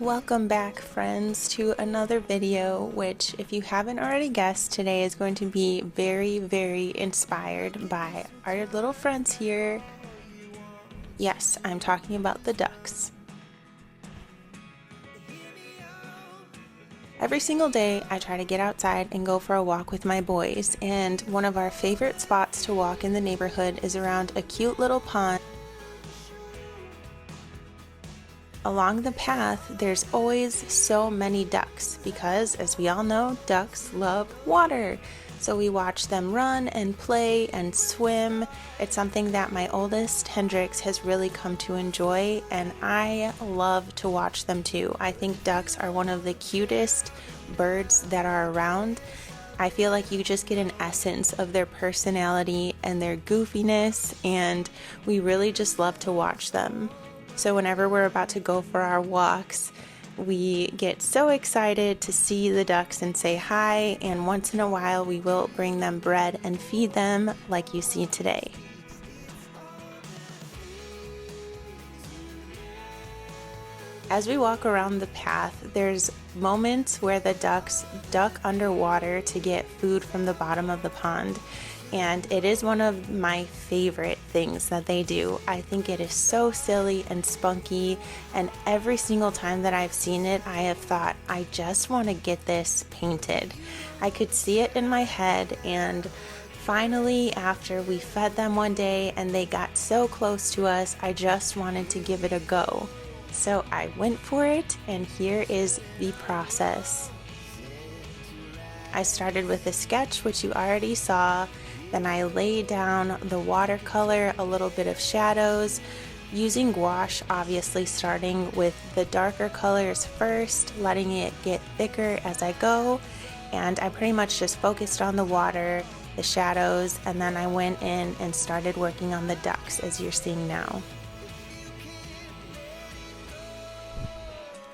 Welcome back, friends, to another video, which, if you haven't already guessed, today is going to be very inspired by our little friends here. Yes, I'm talking about the ducks. Every single day, I try to get outside and go for a walk with my boys, and one of our favorite spots to walk in the neighborhood is around a cute little pond. Along the path, there's always so many ducks because, as we all know, ducks love water. So we watch them run and play and swim. It's something that my oldest, Hendrix, has really come to enjoy, and I love to watch them too. I think ducks are one of the cutest birds that are around. I feel like you just get an essence of their personality and their goofiness, and we really just love to watch them. So whenever we're about to go for our walks, we get so excited to see the ducks and say hi, and once in a while we will bring them bread and feed them like you see today. As we walk around the path, there's moments where the ducks duck underwater to get food from the bottom of the pond. And it is one of my favorite things that they do. I think it is so silly and spunky, and every single time that I've seen it, I have thought, I just want to get this painted. I could see it in my head, and finally, after we fed them one day and they got so close to us, I just wanted to give it a go. So I went for it, and here is the process. I started with a sketch, which you already saw. Then I laid down the watercolor, a little bit of shadows, using gouache, obviously starting with the darker colors first, letting it get thicker as I go. And I pretty much just focused on the water, the shadows, and then I went in and started working on the ducks, as you're seeing now.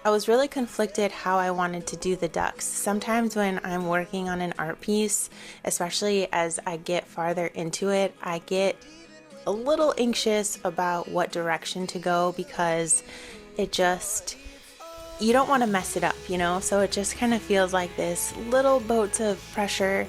I was really conflicted how I wanted to do the ducks. Sometimes when I'm working on an art piece, especially as I get farther into it, I get a little anxious about what direction to go because you don't want to mess it up, so it just kind of feels like this little boats of pressure.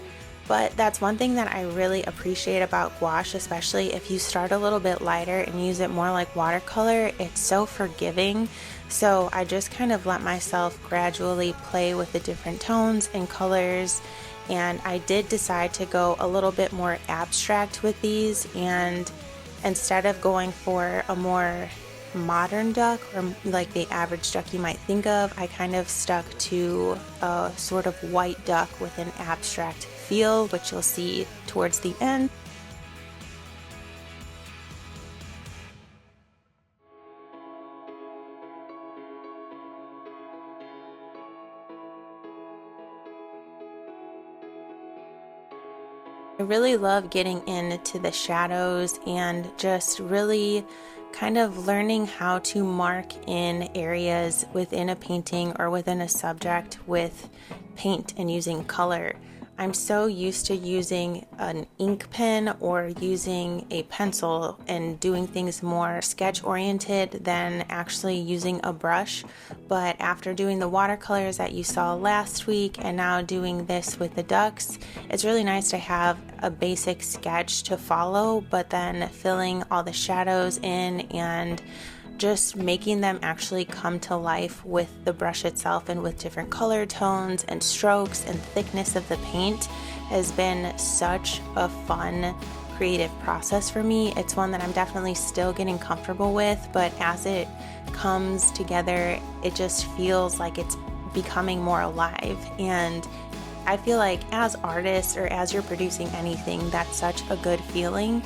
But that's one thing that I really appreciate about gouache, especially if you start a little bit lighter and use it more like watercolor. It's so forgiving. So I just kind of let myself gradually play with the different tones and colors. And I did decide to go a little bit more abstract with these. And instead of going for a more modern duck, or like the average duck you might think of, I kind of stuck to a sort of white duck with an abstract feel, which you'll see towards the end. I really love getting into the shadows and just really kind of learning how to mark in areas within a painting or within a subject with paint and using color. I'm so used to using an ink pen or using a pencil and doing things more sketch oriented than actually using a brush. But after doing the watercolors that you saw last week and now doing this with the ducks, it's really nice to have a basic sketch to follow, but then filling all the shadows in and just making them actually come to life with the brush itself and with different color tones and strokes and thickness of the paint has been such a fun creative process for me. It's one that I'm definitely still getting comfortable with, but as it comes together, it just feels like it's becoming more alive. And I feel like as artists or as you're producing anything, that's such a good feeling.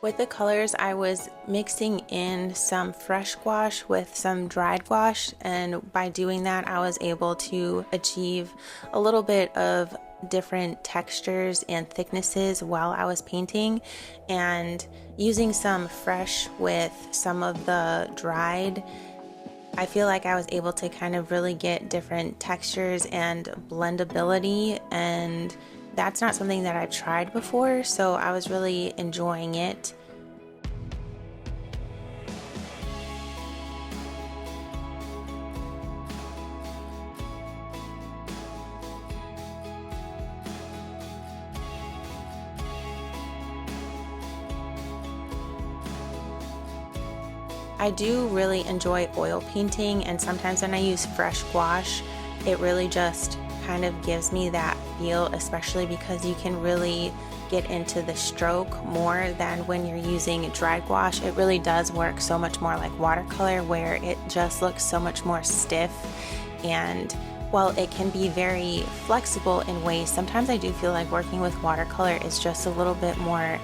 With the colors, I was mixing in some fresh gouache with some dried gouache, and by doing that I was able to achieve a little bit of different textures and thicknesses while I was painting, and using some fresh with some of the dried, I feel like I was able to kind of really get different textures and blendability, and that's not something that I've tried before, so I was really enjoying it. I do really enjoy oil painting, and sometimes when I use fresh gouache, it really just kind of gives me that feel, especially because you can really get into the stroke more than when you're using dry gouache. It really does work so much more like watercolor, where it just looks so much more stiff. And while it can be very flexible in ways, sometimes I do feel like working with watercolor is just a little bit more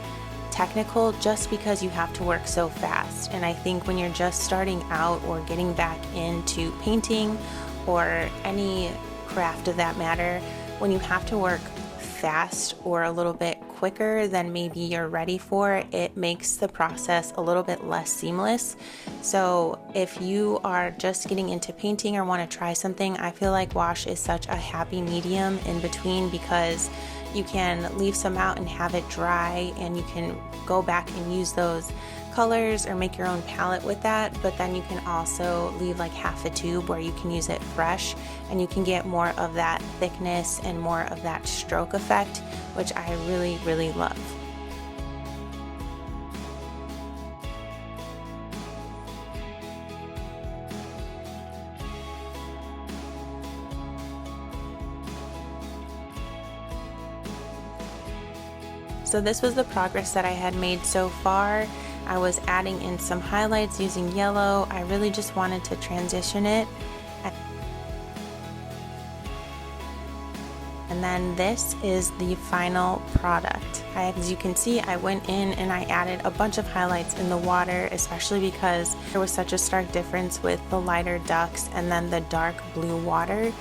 technical, just because you have to work so fast. And I think when you're just starting out or getting back into painting or any craft of that matter, when you have to work fast or a little bit quicker than maybe you're ready for, it makes the process a little bit less seamless. So if you are just getting into painting or want to try something, I feel like gouache is such a happy medium in between, because you can leave some out and have it dry, and you can go back and use those colors or make your own palette with that, but then you can also leave like half a tube where you can use it fresh, and you can get more of that thickness and more of that stroke effect, which I really, really love. So this was the progress that I had made so far. I was adding in some highlights using yellow. I really just wanted to transition it. And then this is the final product. As you can see, I went in and I added a bunch of highlights in the water, especially because there was such a stark difference with the lighter ducks and then the dark blue water.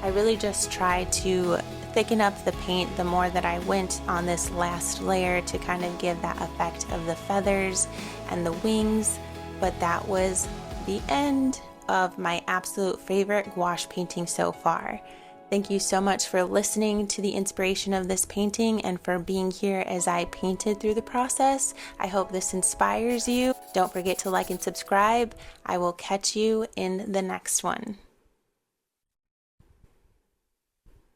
I really just tried to thicken up the paint the more that I went on this last layer to kind of give that effect of the feathers and the wings. But that was the end of my absolute favorite gouache painting so far. Thank you so much for listening to the inspiration of this painting and for being here as I painted through the process. I hope this inspires you. Don't forget to like and subscribe. I will catch you in the next one.